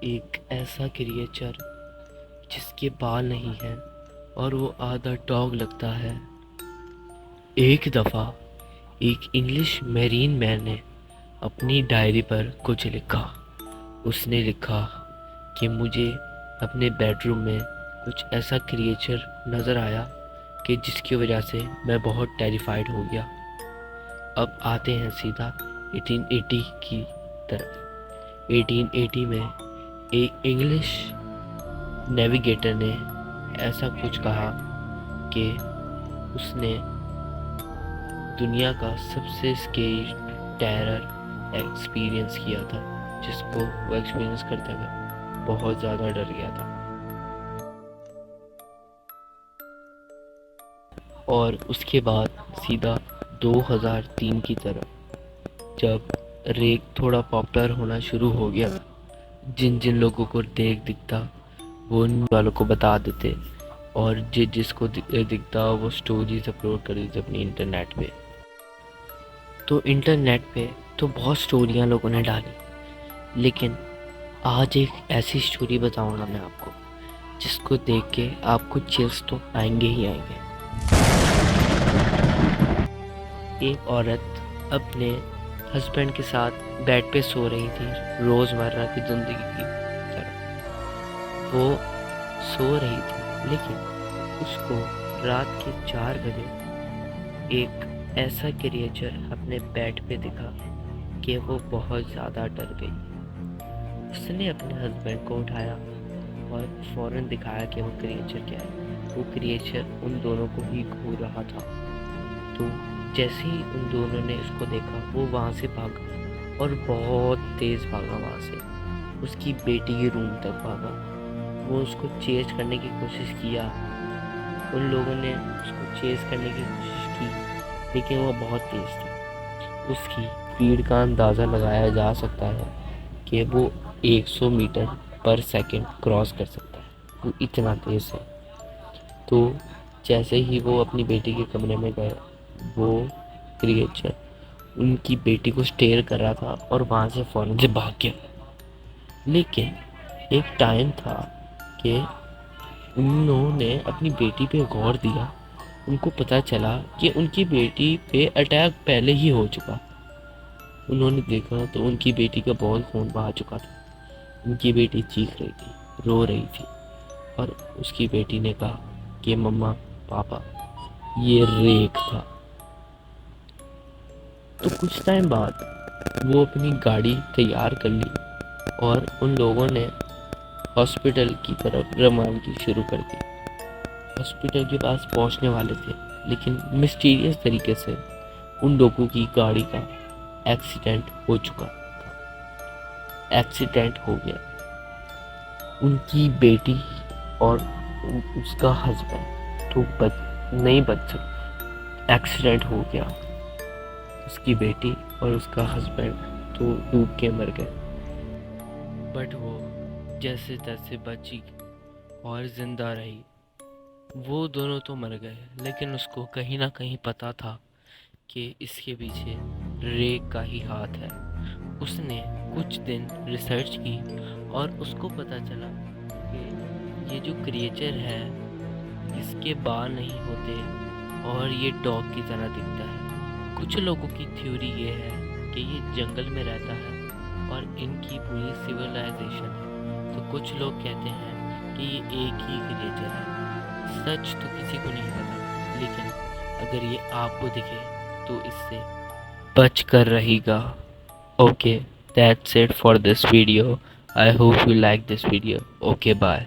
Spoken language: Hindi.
एक ऐसा क्रिएचर जिसके बाल नहीं हैं और वो आधा डॉग लगता है। एक दफ़ा एक इंग्लिश मैरीन मैन ने अपनी डायरी पर कुछ लिखा। उसने लिखा कि मुझे अपने बेडरूम में कुछ ऐसा क्रिएचर नज़र आया कि जिसकी वजह से मैं बहुत टेरिफाइड हो गया। अब आते हैं सीधा 1880 की तरफ। 1880 में एक इंग्लिश नेविगेटर ने ऐसा कुछ कहा कि उसने दुनिया का सबसे स्केरी टेरर एक्सपीरियंस किया था, जिसको वो एक्सपीरियंस करते हुए बहुत ज़्यादा डर गया था। और उसके बाद सीधा 2003 की तरफ, जब रेक थोड़ा पॉपुलर होना शुरू हो गया, जिन जिन लोगों को दिखता वो उन वालों को बता देते, और जिसको दिखता वो स्टोरीज अपलोड कर देते अपनी इंटरनेट पे। तो इंटरनेट पे तो बहुत स्टोरियाँ लोगों ने डाली, लेकिन आज एक ऐसी स्टोरी बताऊंगा मैं आपको जिसको देख के आपको चिल्स तो आएंगे ही आएंगे। एक औरत अपने हस्बैंड के साथ बेड पे सो रही थी, रोज़मर्रा की ज़िंदगी की तरह वो सो रही थी, लेकिन उसको रात के 4 बजे एक ऐसा क्रिएचर अपने बेड पे दिखा कि वो बहुत ज़्यादा डर गई। उसने अपने हस्बैंड को उठाया और फ़ौरन दिखाया कि वो क्रिएचर क्या है। वो क्रिएचर उन दोनों को ही घूर रहा था। तो जैसे ही उन दोनों ने उसको देखा, वो वहाँ से भागा और बहुत तेज़ भागा। वहाँ से उसकी बेटी के रूम तक भागा। वो उसको चेज करने की कोशिश किया, उन लोगों ने उसको चेज करने की कोशिश की, लेकिन वो बहुत तेज़ था। उसकी स्पीड का अंदाज़ा लगाया जा सकता है कि वो 100 मीटर पर सेकंड क्रॉस कर सकता है, वो इतना तेज़ है। तो जैसे ही वो अपनी बेटी के कमरे में गए, वो क्रिएचर उनकी बेटी को स्टेयर कर रहा था और वहाँ से फ़ौरन से भाग गया। लेकिन एक टाइम था कि उन्होंने अपनी बेटी पे गौर दिया। उनको पता चला कि उनकी बेटी पे अटैक पहले ही हो चुका। उन्होंने देखा तो उनकी बेटी का बहुत खून बहा चुका था। उनकी बेटी चीख रही थी, रो रही थी, और उसकी बेटी ने कहा कि मम्मा, पापा, ये रेक था। तो कुछ टाइम बाद वो अपनी गाड़ी तैयार कर ली और उन लोगों ने हॉस्पिटल की तरफ रवानगी शुरू कर दी। हॉस्पिटल के पास पहुंचने वाले थे, लेकिन मिस्टीरियस तरीके से उन लोगों की गाड़ी का एक्सीडेंट हो चुका था। एक्सीडेंट हो गया। उनकी बेटी और उसका हस्बैंड तो नहीं बच सकते। एक्सीडेंट हो गया। उसकी बेटी और उसका हस्बैंड तो डूब के मर गए, बट वो जैसे तैसे बची और जिंदा रही। वो दोनों तो मर गए, लेकिन उसको कहीं ना कहीं पता था कि इसके पीछे रेक का ही हाथ है। उसने कुछ दिन रिसर्च की और उसको पता चला कि ये जो क्रिएचर है, इसके बाल नहीं होते और ये डॉग की तरह दिखता है। कुछ लोगों की थ्योरी ये है कि ये जंगल में रहता है और इनकी पूरी सिविलाइजेशन है। तो कुछ लोग कहते हैं कि ये एक ही क्रिएचर है। सच तो किसी को नहीं पता, लेकिन अगर ये आपको दिखे तो इससे बच कर रहेगा। Okay, that's it for this video. I hope you like this video. Okay, bye.